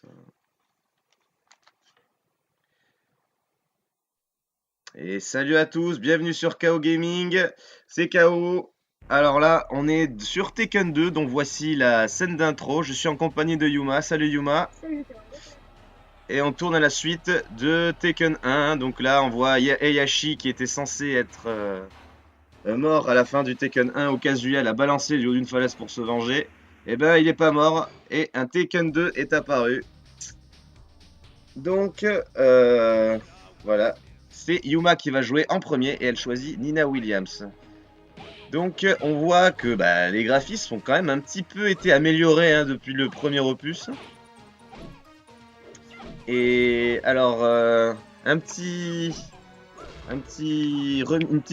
ça. Et salut à tous, bienvenue sur KO Gaming, c'est KO. Alors là, on est sur Tekken 2, donc voici la scène d'intro. Je suis en compagnie de Yuma. Salut Yuma. Salut Théo. Et on tourne à la suite de Tekken 1. Donc là, on voit Heihachi qui était censé être mort à la fin du Tekken 1 où Kazuya l'a balancé du haut d'une falaise pour se venger. Et ben, il est pas mort et un Tekken 2 est apparu. Donc, voilà. C'est Yuma qui va jouer en premier et elle choisit Nina Williams. Donc on voit que bah, les graphismes ont quand même un petit peu été améliorés hein, depuis le premier opus. Et alors, une petite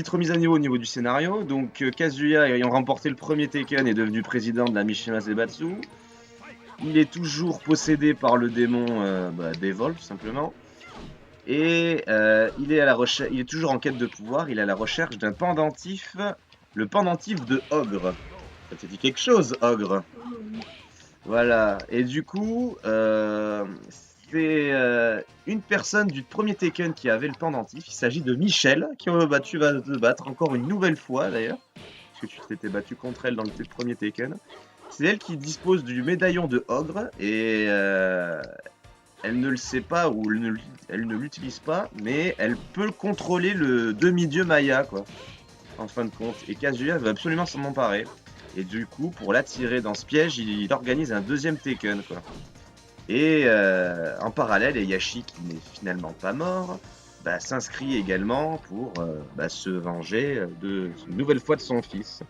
remise à niveau du scénario. Donc Kazuya, ayant remporté le premier Tekken, est devenu président de la Mishima Zaibatsu. Il est toujours possédé par le démon d'Evolve, tout simplement. Et il est toujours en quête de pouvoir. Il est à la recherche d'un pendentif, le pendentif de Ogre. Ça te dit quelque chose, Ogre? Voilà. Et du coup, c'est une personne du premier Tekken qui avait le pendentif. Il s'agit de Michel, qui va te battre encore une nouvelle fois d'ailleurs, parce que tu t'étais battu contre elle dans le premier Tekken. C'est elle qui dispose du médaillon de Ogre et elle ne le sait pas ou elle ne l'utilise pas, mais elle peut contrôler le demi-dieu Maya, quoi, en fin de compte. Et Kazuya veut absolument s'en emparer. Et du coup, pour l'attirer dans ce piège, il organise un deuxième Tekken, quoi. Et en parallèle, Heihachi, qui n'est finalement pas mort, bah, s'inscrit également pour se venger une nouvelle fois de son fils.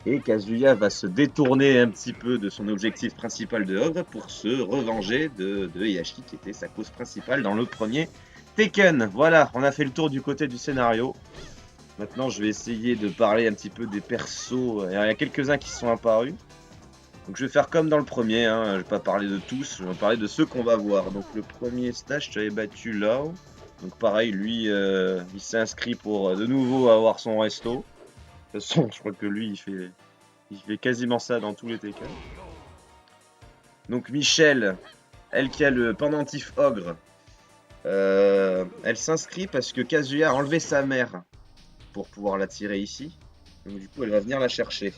Et Kazuya va se détourner un petit peu de son objectif principal de Ogre pour se revenger de Heihachi qui était sa cause principale dans le premier Tekken. Voilà, on a fait le tour du côté du scénario. Maintenant, je vais essayer de parler un petit peu des persos. Il y a quelques-uns qui sont apparus. Donc je vais faire comme dans le premier, hein. Je vais pas parler de tous, je vais parler de ceux qu'on va voir. Donc le premier stage, tu avais battu Lao. Donc pareil, lui, il s'est inscrit pour de nouveau avoir son resto. De toute façon, je crois que lui, il fait quasiment ça dans tous les Tekken. Donc Michel, elle qui a le pendentif Ogre, elle s'inscrit parce que Kazuya a enlevé sa mère pour pouvoir l'attirer ici. Donc du coup, elle va venir la chercher.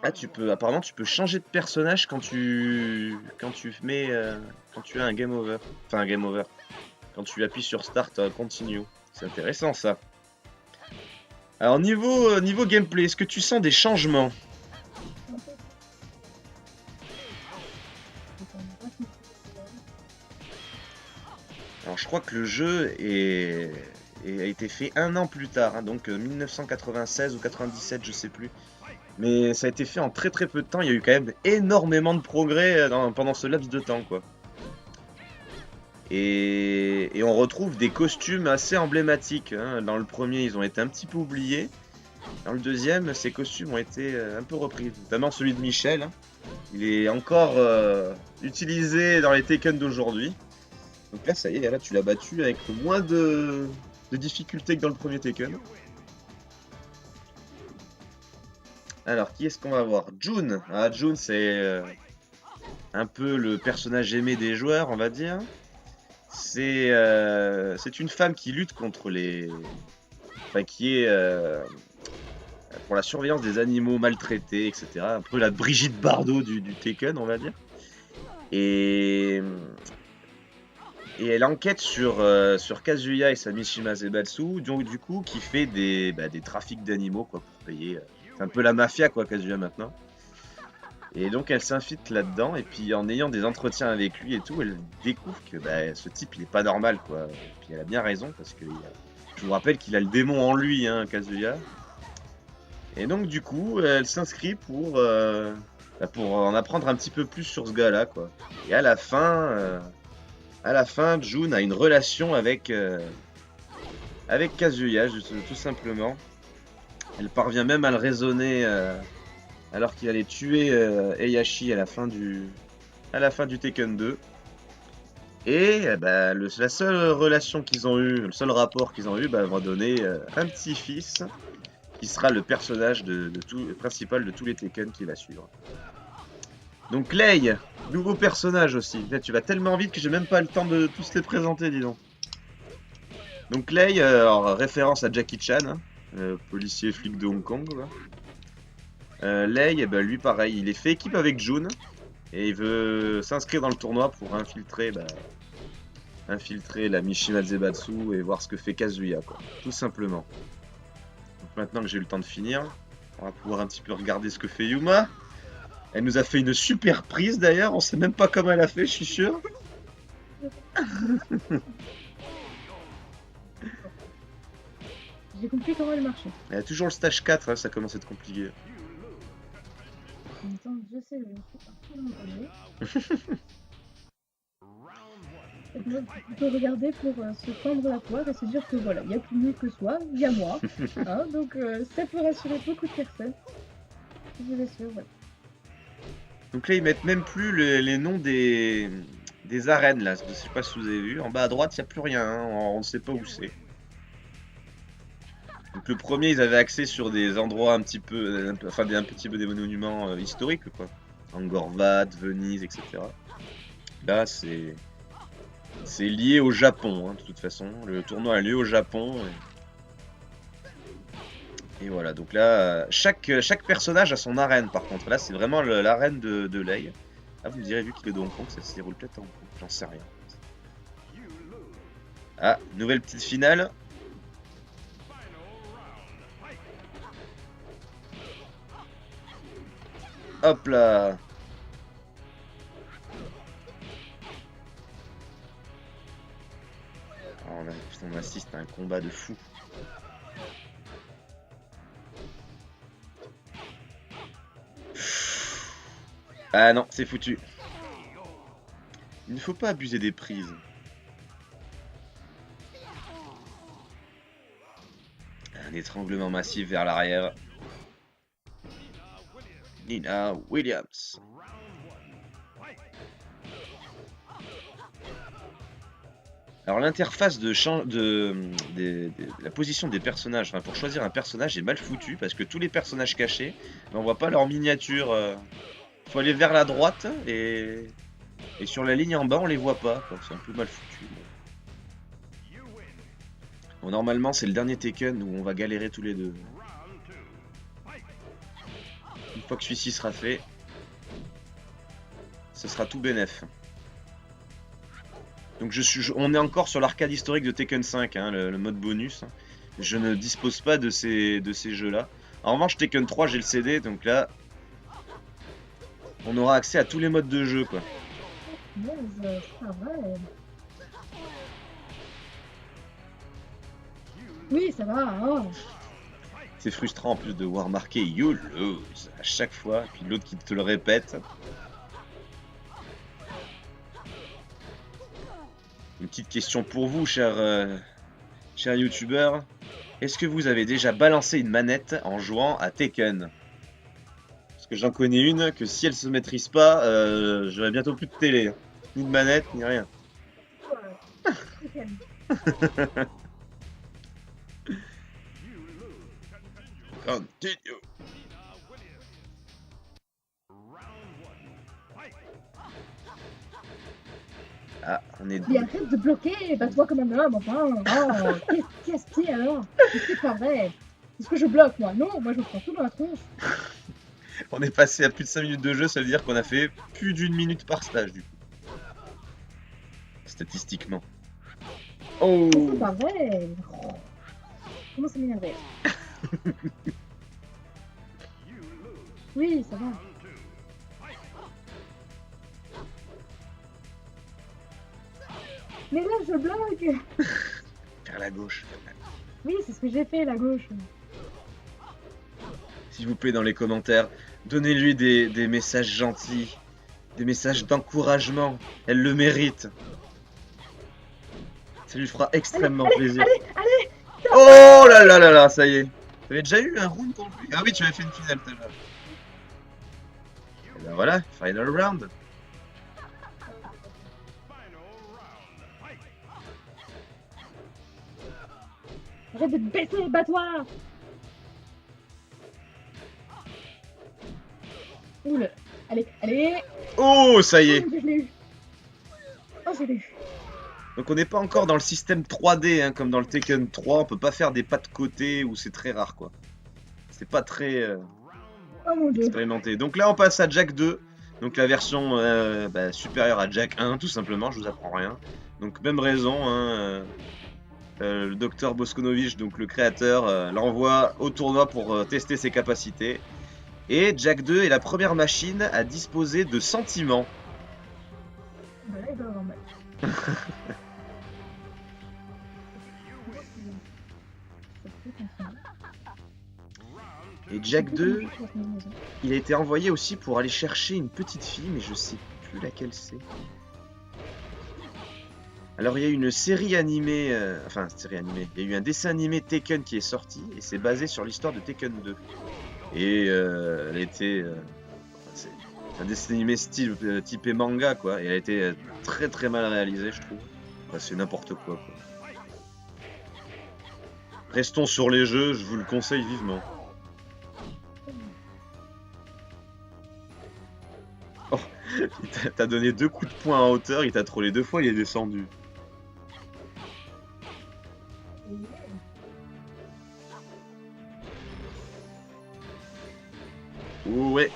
Ah, apparemment, tu peux changer de personnage quand tu as un game over. Enfin, un game over. Quand tu appuies sur Start, Continue. C'est intéressant ça. Alors niveau gameplay, est-ce que tu sens des changements? Alors je crois que le jeu a été fait un an plus tard, hein, donc 1996 ou 97, je sais plus. Mais ça a été fait en très très peu de temps, il y a eu quand même énormément de progrès pendant ce laps de temps, quoi. Et on retrouve des costumes assez emblématiques, hein. Dans le premier, ils ont été un petit peu oubliés. Dans le deuxième, ces costumes ont été un peu repris, notamment celui de Michel, hein. Il est encore utilisé dans les Tekken d'aujourd'hui. Donc là, ça y est, là tu l'as battu avec moins de difficulté que dans le premier Tekken. Alors, qui est-ce qu'on va voir? June. Ah, June, c'est un peu le personnage aimé des joueurs, on va dire. C'est une femme qui lutte contre les... Enfin, qui est pour la surveillance des animaux maltraités, etc. Un peu la Brigitte Bardot du Tekken, on va dire. Et elle enquête sur Kazuya et sa Mishima Zaibatsu, donc du coup, qui fait des trafics d'animaux, quoi, pour payer. C'est un peu la mafia, quoi, Kazuya, maintenant. Et donc, elle s'infiltre là-dedans, et puis en ayant des entretiens avec lui et tout, elle découvre que ce type, il est pas normal, quoi. Et puis elle a bien raison, parce que je vous rappelle qu'il a le démon en lui, hein, Kazuya. Et donc, du coup, elle s'inscrit pour en apprendre un petit peu plus sur ce gars-là, quoi. Et à la fin, June a une relation avec Kazuya, tout simplement. Elle parvient même à le raisonner alors qu'il allait tuer Heihachi à la fin du Tekken 2. Et la seule relation qu'ils ont eu, le seul rapport qu'ils ont eu, va donner un petit-fils qui sera le personnage principal de tous les Tekken qui va suivre. Donc Lei, Nouveau personnage aussi. Là, tu vas tellement vite que j'ai même pas le temps de tous les présenter, dis donc. Donc Lei, alors, référence à Jackie Chan, hein, policier flic de Hong Kong. Lei, eh ben, lui pareil, il est fait équipe avec Jun et il veut s'inscrire dans le tournoi pour infiltrer la Mishima Zaibatsu et voir ce que fait Kazuya, quoi. Tout simplement. Donc maintenant que j'ai eu le temps de finir, on va pouvoir un petit peu regarder ce que fait Yuma. Elle nous a fait une super prise d'ailleurs, on sait même pas comment elle a fait, je suis sûr. J'ai compris comment elle marchait. Elle a toujours le stage 4, hein, ça commence à être compliqué. En même temps, je sais, je suis partout dans le moi, il faut plutôt regarder pour se prendre la poire et se dire que voilà, il n'y a plus mieux que soi, il y a moi. Hein, donc ça peut rassurer beaucoup de personnes. Je vous assure, voilà. Donc là, ils mettent même plus les noms des arènes, là. Je sais pas si vous avez vu. En bas à droite, il n'y a plus rien, hein. On ne sait pas où c'est. Donc le premier, ils avaient axé sur des endroits un petit peu, enfin un petit peu des monuments historiques, quoi. Angkor Wat, Venise, etc. Là, c'est lié au Japon, hein, de toute façon. Le tournoi a lieu au Japon. Et voilà, donc là, chaque personnage a son arène, par contre. Là, c'est vraiment l'arène de Lei. Ah, vous me direz, vu qu'il est de Hong Kong, ça se déroule peut-être à Hong Kong. J'en sais rien. Ah, nouvelle petite finale. Hop là. Alors, on assiste à un combat de fou. Ah non, c'est foutu. Il ne faut pas abuser des prises. Un étranglement massif vers l'arrière. Nina Williams. Alors l'interface de la position des personnages, enfin, pour choisir un personnage est mal foutu parce que tous les personnages cachés, on voit pas leur miniature. Faut aller vers la droite et sur la ligne en bas on les voit pas. C'est un peu mal foutu. Bon, normalement c'est le dernier Tekken où on va galérer tous les deux. Une fois que celui-ci sera fait, ce sera tout bénef. Donc on est encore sur l'arcade historique de Tekken 5, hein, le mode bonus. Je ne dispose pas de ces jeux-là. En revanche, Tekken 3, j'ai le CD, donc là, on aura accès à tous les modes de jeu, quoi. Oui, ça va. Oh. C'est frustrant en plus de voir marquer You lose à chaque fois, puis l'autre qui te le répète. Une petite question pour vous, cher youtubeur. Est-ce que vous avez déjà balancé une manette en jouant à Tekken? Parce que j'en connais une que si elle se maîtrise pas, j'aurai bientôt plus de télé. Ni de manette, ni rien. Continue. Ah, on est... Mais arrête de bloquer, bats-toi comme un homme, enfin. Oh, qu'est-ce qu'il y a alors? C'est pas vrai. Est-ce que je bloque, moi? Non, moi je prends tout dans la tronche. On est passé à plus de 5 minutes de jeu, ça veut dire qu'on a fait plus d'une minute par stage, du coup. Statistiquement. Oh! C'est pas vrai. Comment ça m'énerve? Oui, ça va. Mais là, je bloque. Vers la gauche. Oui, c'est ce que j'ai fait, la gauche. S'il vous plaît, dans les commentaires, donnez-lui des messages gentils, des messages d'encouragement. Elle le mérite. Ça lui fera extrêmement plaisir. Allez. Oh là là là là, ça y est. T'avais déjà eu un round contre lui? Ah oui, tu avais fait une finale tout à l'heure. Et ben voilà, final round. Arrête de te baisser, bats-toi. Oula. Allez, allez. Oh, ça y est. Oh, je l'ai eu. Oh, je l'ai eu. Donc on n'est pas encore dans le système 3D, hein, comme dans le Tekken 3. On peut pas faire des pas de côté ou c'est très rare, quoi. C'est pas très Oh mon dieu. expérimenté. Donc là, on passe à Jack 2. Donc la version supérieure à Jack 1, tout simplement. Je vous apprends rien. Donc même raison, hein, le docteur Boskonovich, donc le créateur, l'envoie au tournoi pour tester ses capacités. Et Jack 2 est la première machine à disposer de sentiments. Bah là, il doit avoir mal. Et Jack 2, il a été envoyé aussi pour aller chercher une petite fille, mais je sais plus laquelle c'est. Alors il y a une série animée, série animée, il y a eu un dessin animé Tekken qui est sorti, et c'est basé sur l'histoire de Tekken 2. Et elle était... c'est un dessin animé style typé manga, quoi, et elle a été très très mal réalisée, je trouve. Enfin, c'est n'importe quoi. Restons sur les jeux, je vous le conseille vivement. Oh, t'as donné 2 coups de poing en hauteur, il t'a trollé 2 fois, il est descendu. Ouais.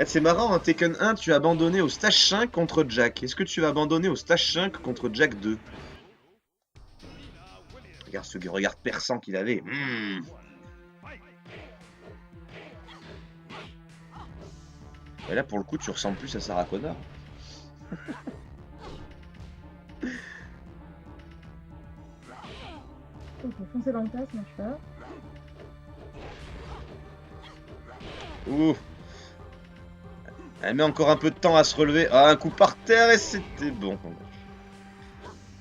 C'est marrant, hein, Tekken 1, tu as abandonné au stage 5 contre Jack. Est-ce que tu vas abandonner au stage 5 contre Jack 2? Regarde ce regard perçant qu'il avait. Et là, pour le coup, tu ressembles plus à Sarah Connor. Ok, foncer dans le tas, ça marche pas. Ouh. Elle met encore un peu de temps à se relever. Ah, un coup par terre et c'était bon.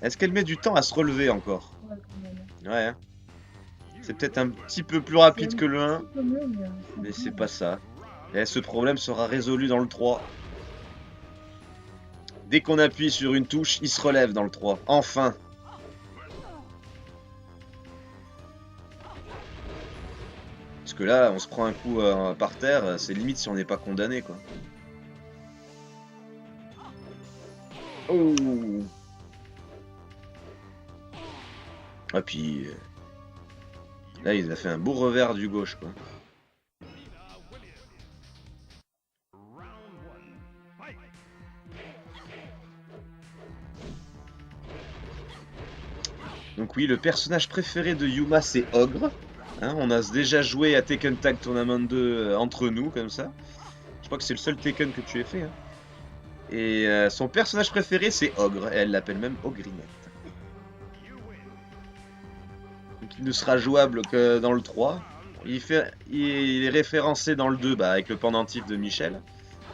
Est-ce qu'elle met du temps à se relever encore? Ouais, quand même. Ouais. Hein. C'est peut-être un petit peu plus rapide que le 1. Mais c'est pas ça. Et ce problème sera résolu dans le 3. Dès qu'on appuie sur une touche, il se relève dans le 3. Enfin. Parce que là, on se prend un coup par terre, c'est limite si on n'est pas condamné, quoi. Oh. Ah puis... là, il a fait un beau revers du gauche, quoi. Donc oui, le personnage préféré de Yuma, c'est Ogre. Hein, on a déjà joué à Tekken Tag Tournament 2 entre nous, comme ça. Je crois que c'est le seul Tekken que tu aies fait. Hein. Et son personnage préféré, c'est Ogre. Et elle l'appelle même Ogrinette. Donc il ne sera jouable que dans le 3. Il est référencé dans le 2 avec le pendentif de Michel.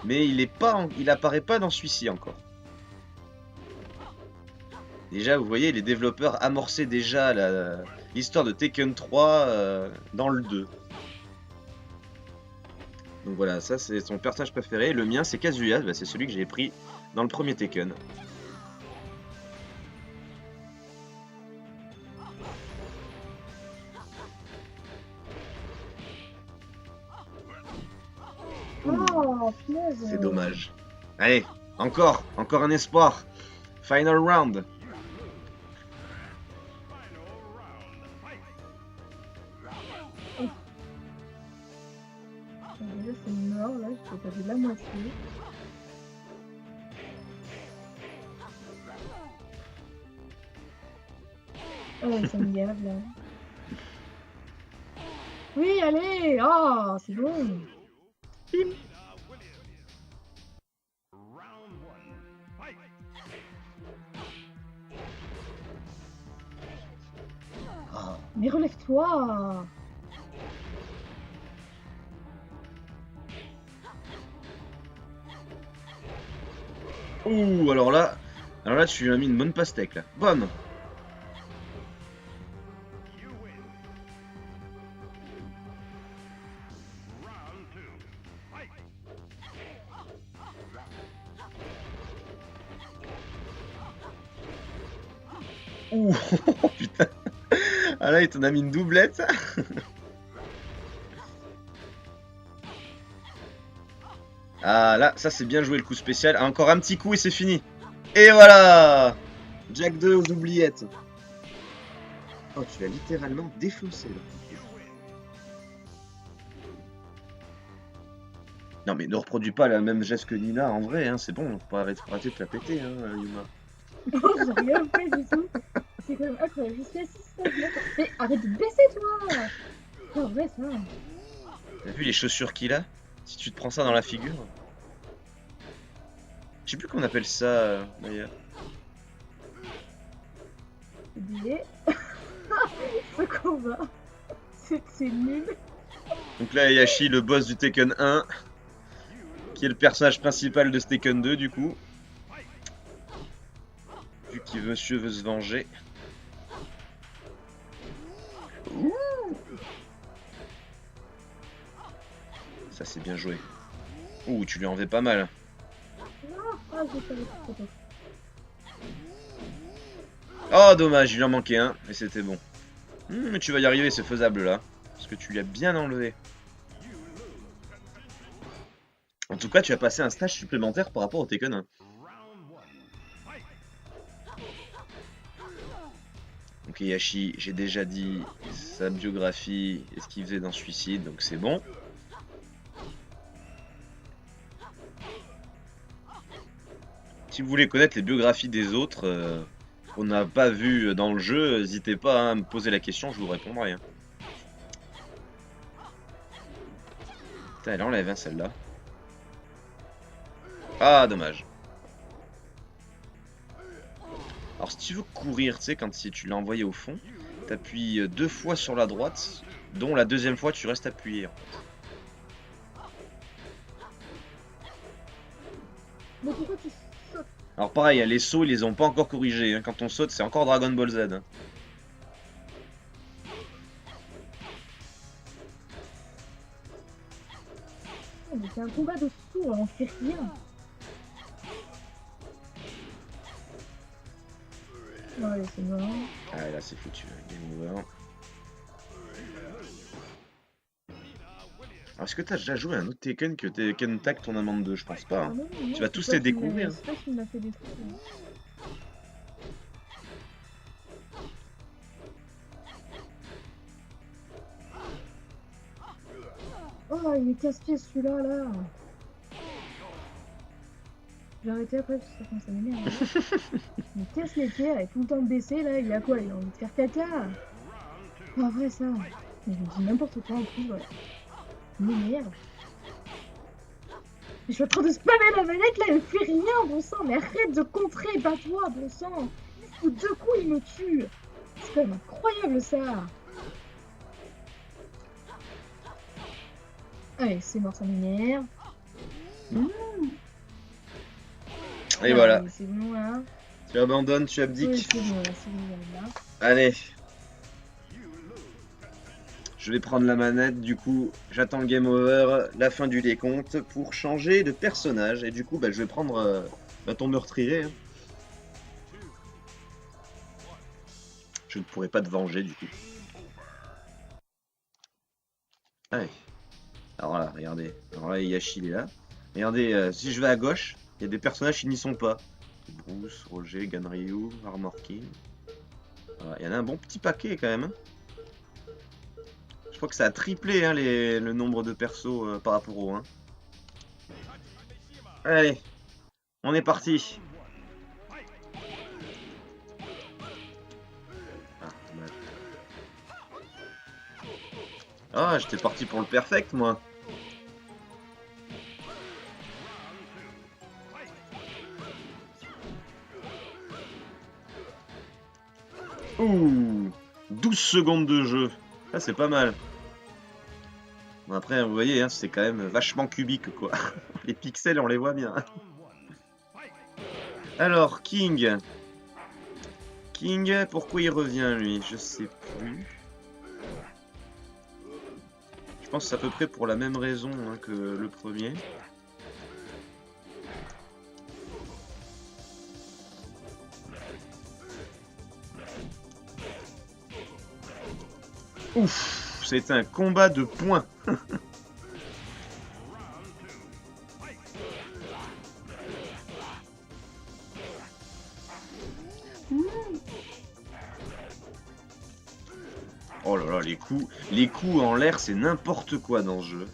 Mais il apparaît pas dans celui-ci encore. Déjà, vous voyez, les développeurs amorçaient déjà l'histoire de Tekken 3 dans le 2. Donc voilà, ça c'est son personnage préféré. Le mien, c'est Kazuya, c'est celui que j'ai pris dans le premier Tekken. Oh, punaise. C'est dommage. Allez, encore un espoir. Final round. Déjà, c'est mort, là, je peux pas de la moitié. Oh, ça me gave, là. Oui, allez. Oh, c'est bon. Bim. Oh, mais relève-toi. Ouh, alors là, tu lui as mis une bonne pastèque là. Bam. Ouh, putain. Ah là, il t'en a mis une doublette. Ah là, ça c'est bien joué le coup spécial. Encore un petit coup et c'est fini. Et voilà, Jack 2 aux oubliettes. Oh, tu l'as littéralement défoncé là. Non mais ne reproduis pas la même geste que Nina en vrai, hein, c'est bon, faut pas arrêter de la péter, hein, Yuma. Non, j'ai rien fait du tout. C'est quand même incroyable. Je suis assise là. Mais arrête de te baisser, toi. C'est pas vrai, ça. T'as vu les chaussures qu'il a? Si tu te prends ça dans la figure. Je sais plus comment on appelle ça d'ailleurs. Oublié. Ce combat. C'est nul. Donc là, Yashi, le boss du Tekken 1, qui est le personnage principal de ce Tekken 2 du coup. Vu qu'il monsieur veut se venger. Ouh. Ça c'est bien joué. Ouh, tu lui en fais pas mal. Ah, j'ai pas le trop tôt. Oh dommage, il lui en manquait un, mais c'était bon. Mais tu vas y arriver, c'est faisable là. Parce que tu lui as bien enlevé. En tout cas, tu as passé un stage supplémentaire par rapport au Tekken 1. Donc Yashi, j'ai déjà dit sa biographie et ce qu'il faisait dans Suicide, donc c'est bon. Si vous voulez connaître les biographies des autres qu'on n'a pas vu dans le jeu, n'hésitez pas à me poser la question, je vous répondrai. Hein. Putain, elle enlève hein, celle-là. Ah, dommage. Alors si tu veux courir, tu sais, quand si tu l'as envoyé au fond, t'appuies 2 fois sur la droite, dont la deuxième fois tu restes appuyé. En fait. Mais pourquoi tu sautes? Alors pareil, les sauts ils les ont pas encore corrigés. Hein. Quand on saute, c'est encore Dragon Ball Z. Hein. Oh, mais c'est un combat de sourds, on fait rien. Ouais, c'est marrant. Ah là c'est foutu, game over. Alors est-ce que t'as déjà joué à un autre Tekken que Tekken Tag Tournament 2? Je pense pas. Hein. Non, Tu vas tous les découvrir. C'est toi qui m'as fait des trucs. Hein. Oh, il est casse-pied celui-là, là. J'ai arrêté après parce que ça commence à m'énerver. Il me casse les pieds, avec tout le temps de baisser, là, il a quoi? Il a envie de faire caca. Pas vrai, ça. Mais je me dis n'importe quoi en plus, voilà. Il m'énerve. Je suis en train de spammer la manette, là, il me fait rien, bon sang. Mais arrête de contrer, bats-toi, bon sang. Il fout 2 coups, il me tue. C'est quand même incroyable, ça. Allez, c'est mort, ça m'énerve. Et voilà. C'est bon, là. Tu abandonnes, tu abdiques. Oui, c'est bon, là. Allez. Je vais prendre la manette, du coup, j'attends le game over, la fin du décompte, pour changer de personnage. Et du coup, bah, je vais prendre ton meurtrier. Hein. Je ne pourrai pas te venger, du coup. Allez. Alors là, regardez. Alors là, Yashi, il est là. Regardez, si je vais à gauche, il y a des personnages qui n'y sont pas. Bruce, Roger, Ganryu, Armor King. Voilà, il y en a un bon petit paquet, quand même. Hein. Je crois que ça a triplé hein, le nombre de persos par rapport au 1. Allez, on est parti. Ah, dommage. Ah, j'étais parti pour le perfect, moi. Ouh, 12 secondes de jeu. Ça, c'est pas mal. Bon, après, vous voyez, hein, c'est quand même vachement cubique, quoi. Les pixels, on les voit bien. Alors, King. King, pourquoi il revient, lui? Je sais plus. Je pense que c'est à peu près pour la même raison hein, que le premier. Ouf, c'était un combat de points. Oh là là, les coups en l'air, c'est n'importe quoi dans ce jeu.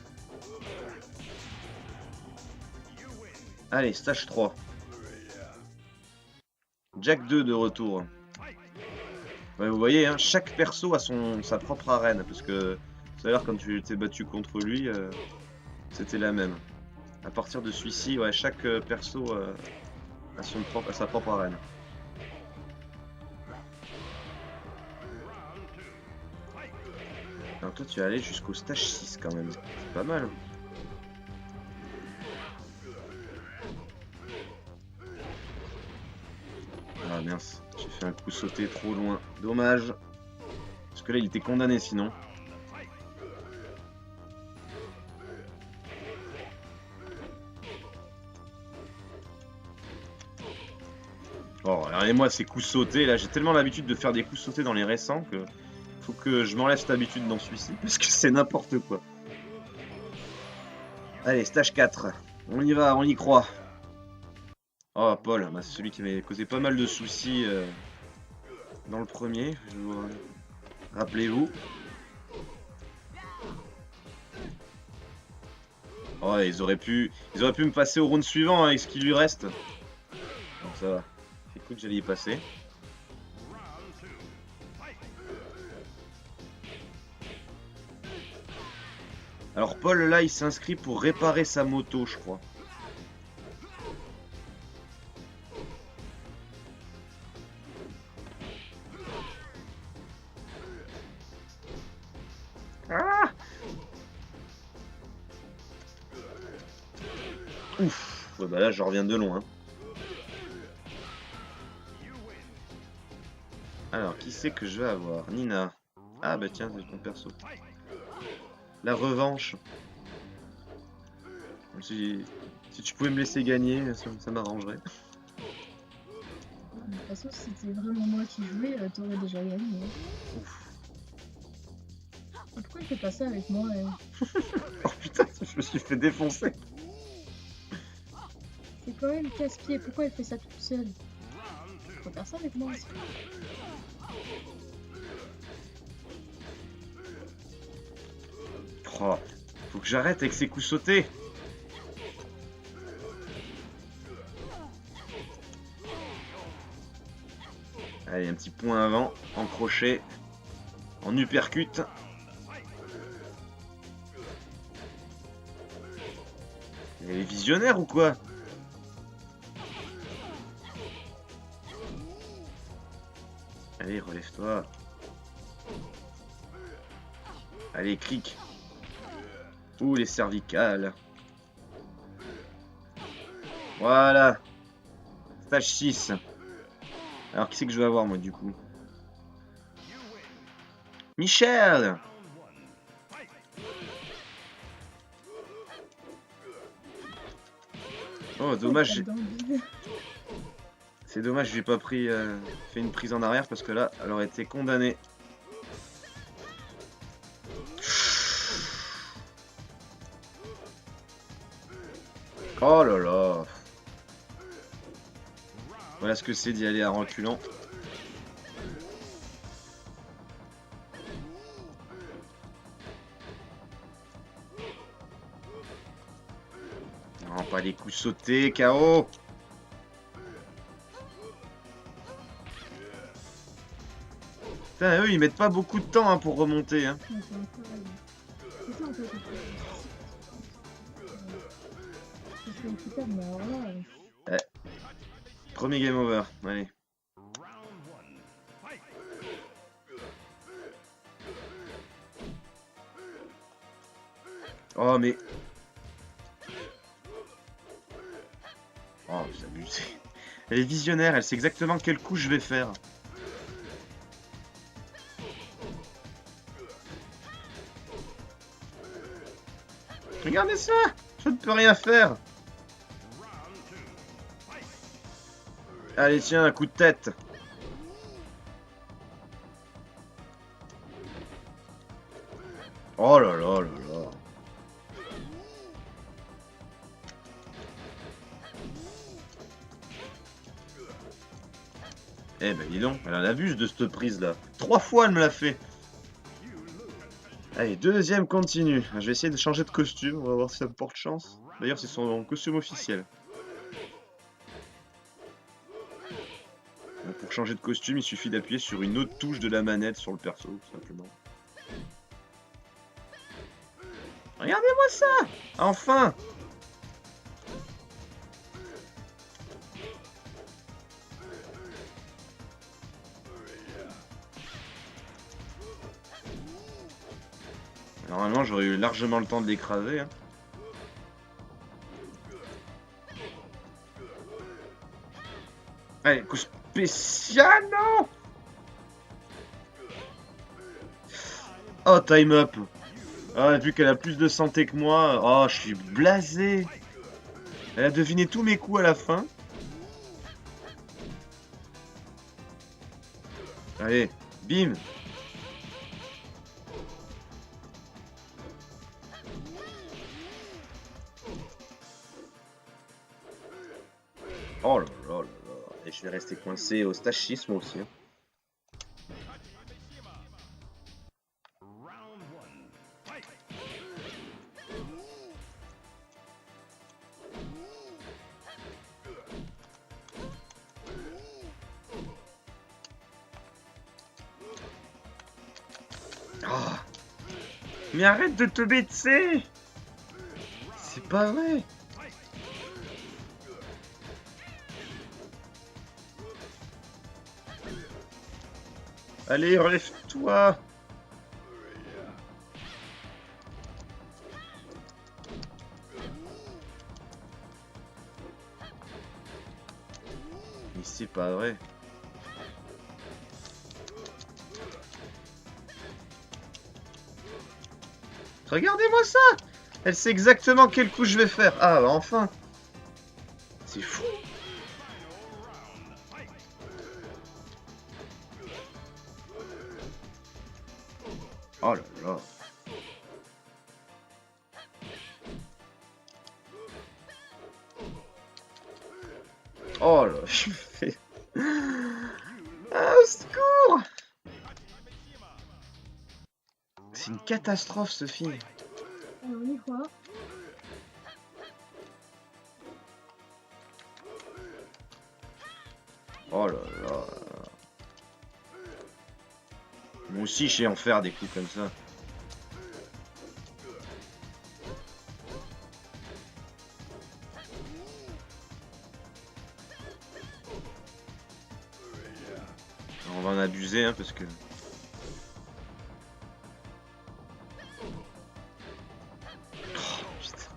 Allez, stage 3. Jack 2 de retour. Ouais, vous voyez, hein, chaque perso a sa propre arène. Parce que tout à l'heure, quand tu t'es battu contre lui, c'était la même. À partir de celui-ci, ouais, chaque perso a sa propre arène. Alors toi, tu es allé jusqu'au stage 6 quand même. C'est pas mal. Ah mince, j'ai fait un coup sauté trop loin. Dommage. Parce que là, il était condamné sinon. Oh, regardez-moi ces coups sautés. Là, j'ai tellement l'habitude de faire des coups sautés dans les récents que faut que je m'enlève cette habitude dans celui-ci. Parce que c'est n'importe quoi. Allez, stage 4. On y va, on y croit. Oh, Paul, bah, c'est celui qui m'avait causé pas mal de soucis dans le premier. Rappelez-vous. Oh, ils auraient pu me passer au round suivant avec ce qui lui reste. Bon, ça va. J'ai cru que j'allais y passer. Alors Paul là il s'inscrit pour réparer sa moto je crois. Ah ouf, ouais, bah là je reviens de loin. Alors qui c'est que je vais avoir? Nina. Ah bah tiens c'est ton perso. La revanche. Si tu pouvais me laisser gagner, ça m'arrangerait. De toute façon, si c'était vraiment moi qui jouais, t'aurais déjà gagné. Ouf. Pourquoi il fait pas ça avec moi Oh putain, je me suis fait défoncer. C'est quand même casse-pied, pourquoi il fait ça toute seule? Faut faire ça avec moi aussi. Oh, faut que j'arrête avec ces coups sautés. Allez, un petit point avant, en crochet, en uppercut. Elle est visionnaire ou quoi? Allez, relève-toi. Allez, clic. Ouh, les cervicales. Voilà. Stage 6. Alors, qui c'est que je vais avoir, moi, du coup? Michel! Oh, dommage. C'est dommage, j'ai pas pris, fait une prise en arrière parce que là, elle aurait été condamnée. Oh là là. Voilà ce que c'est d'y aller à reculant. Non, pas les coups sautés, KO. Putain, eux, ils mettent pas beaucoup de temps hein, pour remonter. Hein. Ouais. Premier game over, allez. Oh mais... Oh c'est abusé. Elle est visionnaire, elle sait exactement quel coup je vais faire. Regardez ça! Je ne peux rien faire! Allez tiens, un coup de tête! Oh là là là là! Eh ben dis donc, elle en abuse de cette prise là. 3 fois elle me l'a fait. Allez, deuxième continue. Je vais essayer de changer de costume, on va voir si ça me porte chance. D'ailleurs, c'est son costume officiel. Bon, pour changer de costume, il suffit d'appuyer sur une autre touche de la manette sur le perso, tout simplement. Regardez-moi ça! Enfin! Normalement, j'aurais eu largement le temps de l'écraser. Hein. Allez, coup spécial, non! Oh, time up! Ah, vu qu'elle a plus de santé que moi, oh, je suis blasé! Elle a deviné tous mes coups à la fin. Allez, bim! Oh là là là là. Et je vais rester coincé au stage 6 moi aussi. Hein. Oh. Mais arrête de te baisser! C'est pas vrai! Allez, relève-toi! Mais c'est pas vrai. Regardez-moi ça! Elle sait exactement quel coup je vais faire. Ah, bah enfin! C'est fou! Oh là là! Oh là, je me fais... Ah, au secours! C'est une catastrophe, ce film. Alors, on y croit. Oh là là. Moi aussi, je sais en faire des coups comme ça. On va en abuser, hein, parce que... Oh, putain.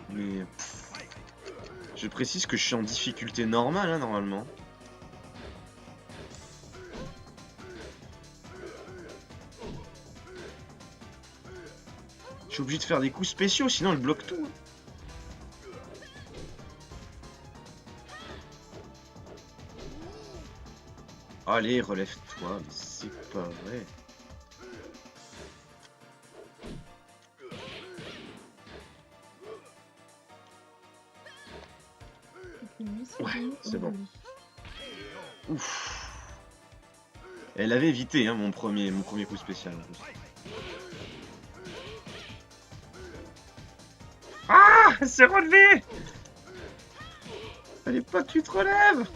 Mais... Je précise que je suis en difficulté normale, hein, normalement. Je suis obligé de faire des coups spéciaux, sinon elle bloque tout. Allez, relève-toi, mais c'est pas vrai. Ouais, c'est bon. Ouf. Elle avait évité hein, mon premier coup spécial en plus. Ah, elle s'est relevée. Fallait pas que tu te relèves.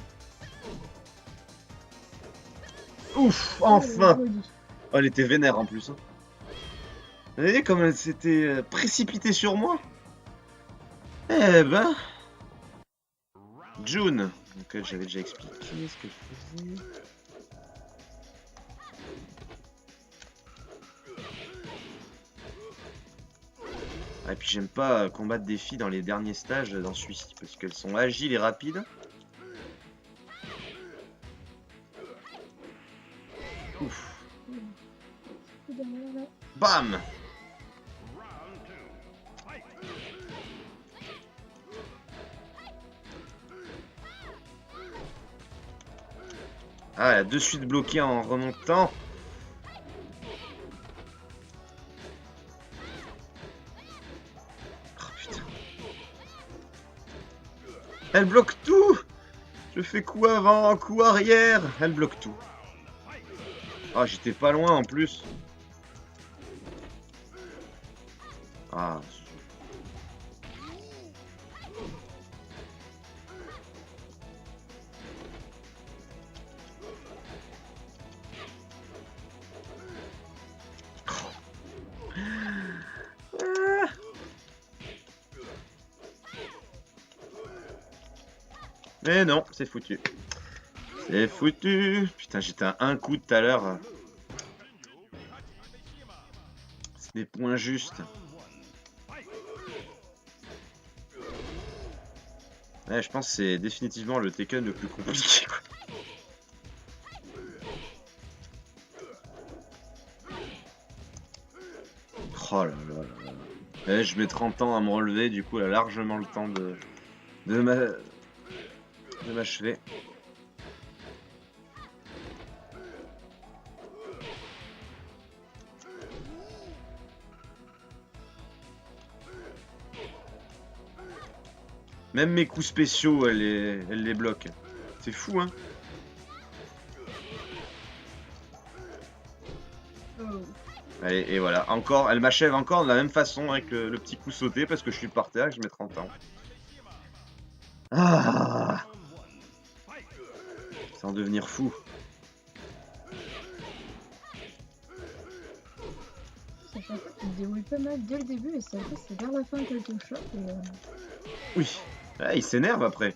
Ouf, enfin. Oh, elle était vénère en plus. Hein. Vous voyez comme elle s'était précipitée sur moi. Eh ben... June, donc j'avais déjà expliqué ce que je faisais. Ah, et puis j'aime pas combattre des filles dans les derniers stages dans celui-ci parce qu'elles sont agiles et rapides. Ouf. Bam. Ah, elle a de suite bloqué en remontant. Oh putain. Elle bloque tout. Je fais coup avant, coup arrière. Elle bloque tout. Ah, j'étais pas loin en plus. Ah. Mais non, c'est foutu. C'est foutu. Putain, j'étais à un coup tout à l'heure. C'est des points justes. Ouais, je pense que c'est définitivement le Tekken le plus compliqué, quoi. Oh là là là là. Ouais, je mets 30 ans à me relever, du coup, elle a largement le temps de m'achever. Même mes coups spéciaux, elle les bloque. C'est fou, hein. Oh. Allez, et voilà, encore, elle m'achève encore de la même façon avec le petit coup sauté parce que je suis par terre et que je mets 30 ans. Ah, sans devenir fou. Ça fait que tu te déroules pas mal dès le début et ça fait c'est vers la fin qu'elle te chope et Oui, ah, il s'énerve après.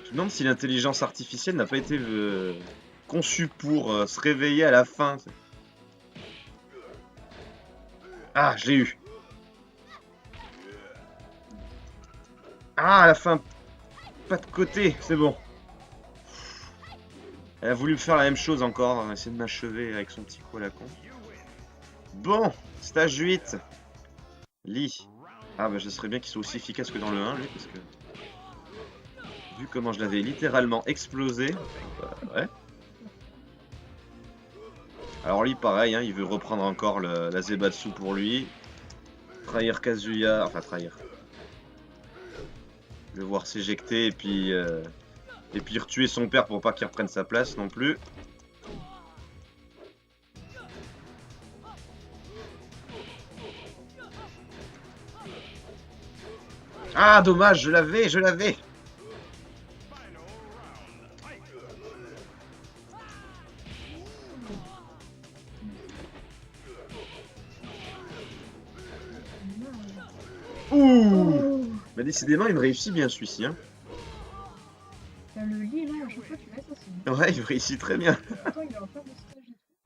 Je me demande si l'intelligence artificielle n'a pas été conçue pour se réveiller à la fin. Ah, je l'ai eu. Ah, à la fin, pas de côté, c'est bon. Elle a voulu me faire la même chose encore, essayer de m'achever avec son petit coup à la con. Bon, stage 8. Lee. Ah bah ce serait bien qu'il soit aussi efficace que dans le 1, lui, parce que... Vu comment je l'avais littéralement explosé... Bah, ouais. Alors lui, pareil, hein, il veut reprendre encore la Zebatsu pour lui. Trahir Kazuya... Enfin, trahir. Le voir s'éjecter et puis retuer son père pour pas qu'il reprenne sa place non plus. Ah, dommage, je l'avais. Ouh. oh. Bah décidément, il me réussit bien celui-ci, hein. T'as le lit là, à chaque fois tu l'assassines. Ouais, il me réussit très bien. Attends, il est en fin de stage et tout.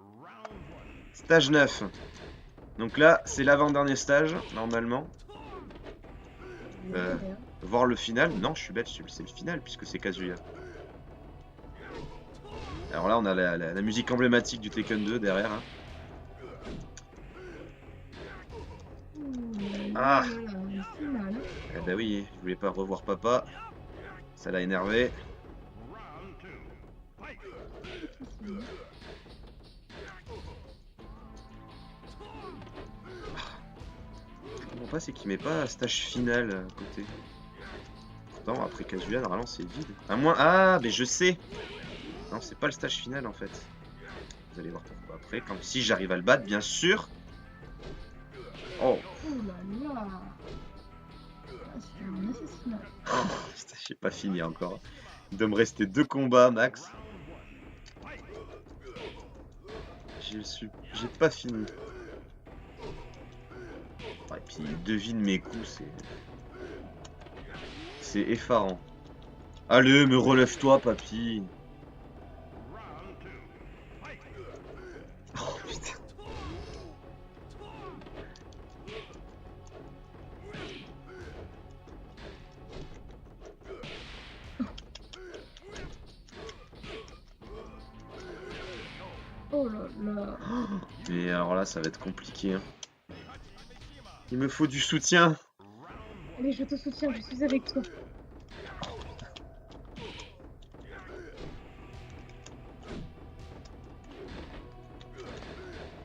Stage 9. Donc là, c'est l'avant-dernier stage, normalement. Voir le final. Non, je suis bête, c'est le final, puisque c'est Kazuya. Alors là, on a la musique emblématique du Tekken 2 derrière. Hein. Ah. Eh ben oui, je voulais pas revoir papa. Ça l'a énervé. Je comprends pas, c'est qu'il met pas stage final à côté. Pourtant, après Kazuya, normalement, c'est vide. À moins... Ah, mais je sais. Non, c'est pas le stage final, en fait. Vous allez voir pourquoi après. Quand si j'arrive à le battre, bien sûr. Oh. Oh là là. C'est un assassinat. Oh, putain, j'ai pas fini encore. Il doit me rester 2 combats, max. J'ai pas fini. Et puis il devine mes coups, c'est effarant. Allez, me relève-toi, papy. Oh putain. Oh là là. Et alors là, ça va être compliqué. Hein. Il me faut du soutien. Allez, je te soutiens, je suis avec toi.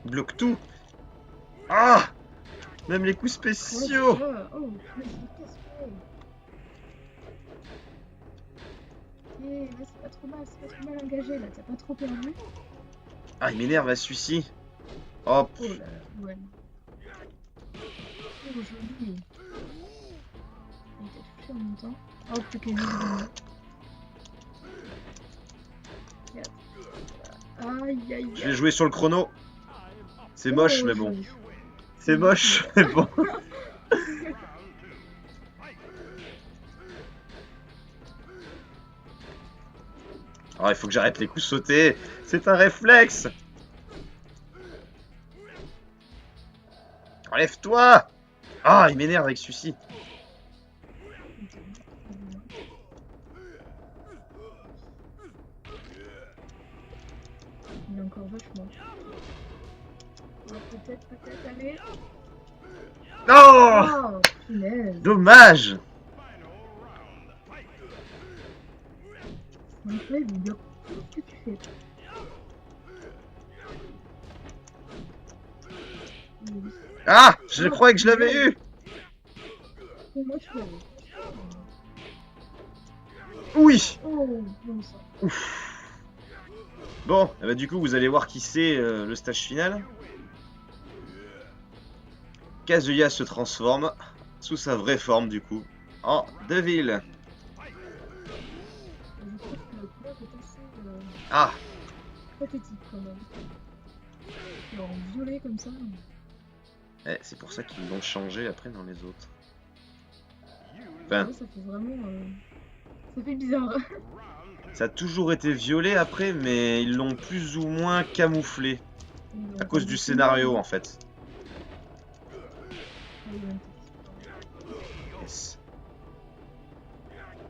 Bloque tout. Ah, même les coups spéciaux. Oh, mais c'est pas trop mal, engagé là, t'as pas trop perdu. Ah, il m'énerve à celui-ci. Hop. Oh là là, ouais. Oh, joli. Il t'a touché en même temps. Hop, le cahier de aïe, aïe, Je vais aïe. jouer sur le chrono. C'est Oh, moche, mais bon. joli. C'est moche, mais bon. Alors, il faut que j'arrête les coups sautés. C'est un réflexe. Enlève-toi. Ah, il m'énerve avec celui-ci. Il est encore vachement. Ah, peut-être, allez. Non. Oh, punaise. Dommage. C'est incroyable, il bloque tout ce que tu fais. Ah, je croyais que je l'avais eu. Pour moi, tu l'avais. Oui. Oh, bon sang. Ouf. Bon, eh ben, du coup, vous allez voir qui c'est le stage final. Kazuya se transforme sous sa vraie forme, du coup, en Devil. Je trouve que le couleur est assez Ah, pathétique quand même. Alors, en violet comme ça. c'est pour ça qu'ils l'ont changé après dans les autres. Enfin, Ouais, ça fait vraiment. Ça fait bizarre. ça a toujours été violet après, mais ils l'ont plus ou moins camouflé. À cause du scénario, en fait. Yes.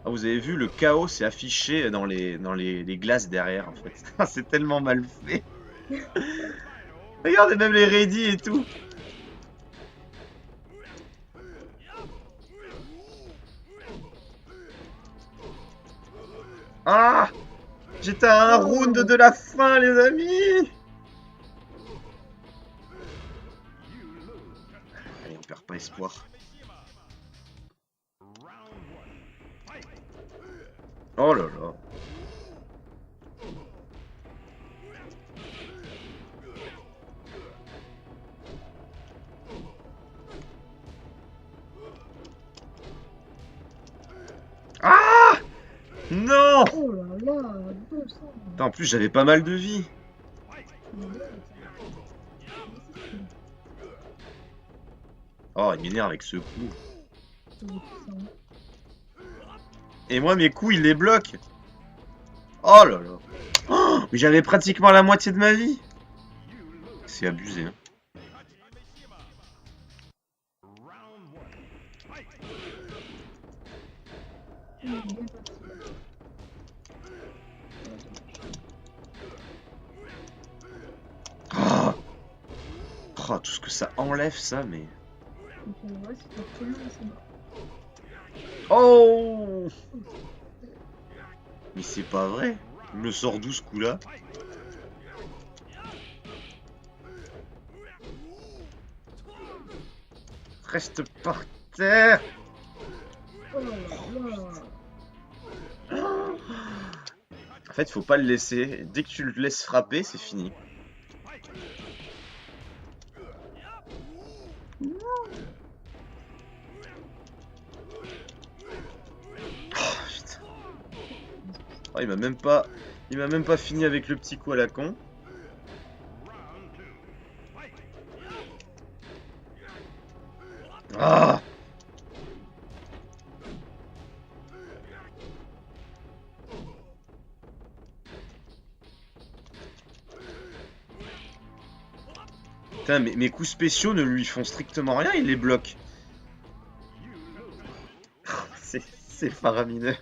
Ah, vous avez vu, le chaos s'est affiché dans les glaces derrière, en fait. C'est tellement mal fait. Regardez, même les ready et tout. Ah, j'étais à un round de la fin, les amis. Allez, on perd pas espoir. Oh là là. Ah, non. Oh là là, bon sang. Attends, en plus, j'avais pas mal de vie. Oh, il m'énerve avec ce coup. Et moi, mes coups, il les bloque. Oh là là. Oh, mais j'avais pratiquement la moitié de ma vie. C'est abusé, hein. Oh. Oh, tout ce que ça enlève, ça, mais... Oh. Mais c'est pas vrai. Il me le sort d'où, ce coup-là? Reste par terre. En fait, faut pas le laisser. Dès que tu le laisses frapper, c'est fini. Oh, putain. Oh, il m'a même pas fini avec le petit coup à la con. Ah. Putain, mais mes coups spéciaux ne lui font strictement rien, il les bloque. C'est faramineux.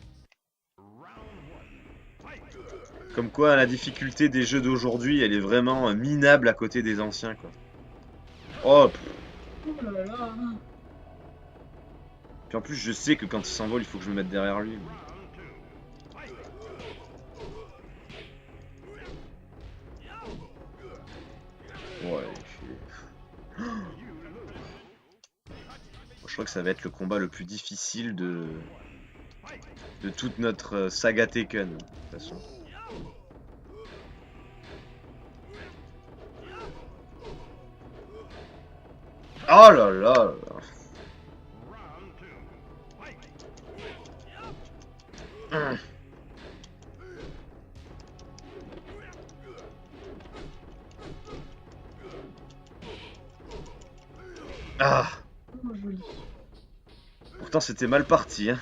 Comme quoi, la difficulté des jeux d'aujourd'hui, elle est vraiment minable à côté des anciens, quoi. Oh. Oh là là. Puis en plus, je sais que quand il s'envole, il faut que je me mette derrière lui. Ouais, je crois que ça va être le combat le plus difficile de toute notre saga Tekken, de toute façon. Oh là là. Hum. Ah. Oh, joli. Pourtant c'était mal parti, hein.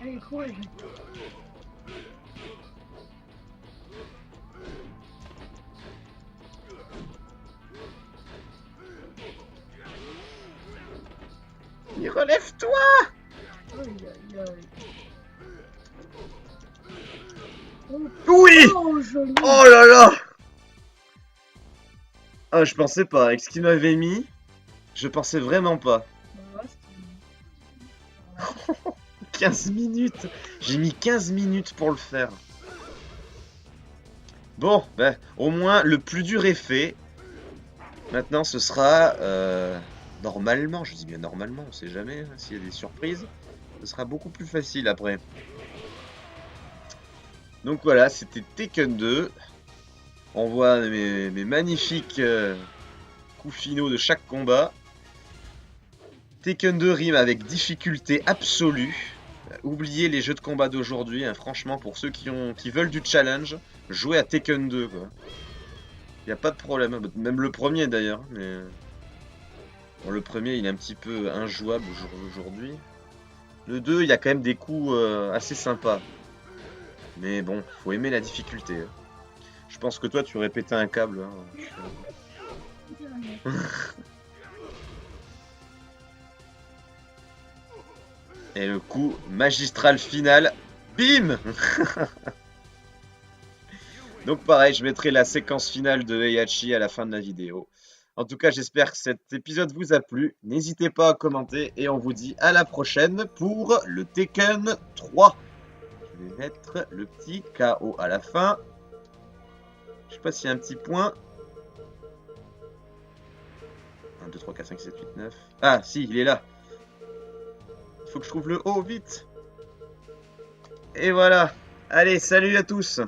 Allez, courage. Relève-toi. Aïe, aïe, aïe. Oui. Oh, joli. Oh là là. Ah, je pensais pas. Avec ce qu'il m'avait mis, je pensais vraiment pas. Bah, c'était- 15 minutes. J'ai mis 15 minutes pour le faire. Bon, ben, au moins, le plus dur est fait. Maintenant, ce sera... normalement, je dis bien normalement, on sait jamais, hein, s'il y a des surprises. Ce sera beaucoup plus facile après. Donc voilà, c'était Tekken 2. On voit mes magnifiques coups finaux de chaque combat. Tekken 2 rime avec difficulté absolue. Oubliez les jeux de combat d'aujourd'hui, hein, franchement, pour ceux qui veulent du challenge, jouez à Tekken 2, quoi. Y a pas de problème, même le premier d'ailleurs, mais... Bon, le premier, il est un petit peu injouable aujourd'hui. Le 2, il y a quand même des coups assez sympas. Mais bon, faut aimer la difficulté. Hein. Je pense que toi, tu aurais pété un câble. Hein. Et le coup magistral final, bim. Donc pareil, je mettrai la séquence finale de Heihachi à la fin de la vidéo. En tout cas, j'espère que cet épisode vous a plu. N'hésitez pas à commenter et on vous dit à la prochaine pour le Tekken 3. Je vais mettre le petit KO à la fin. Je sais pas s'il y a un petit point. 1, 2, 3, 4, 5, 6, 7, 8, 9. Ah, si, il est là. Il faut que je trouve le haut, vite. Et voilà. Allez, salut à tous.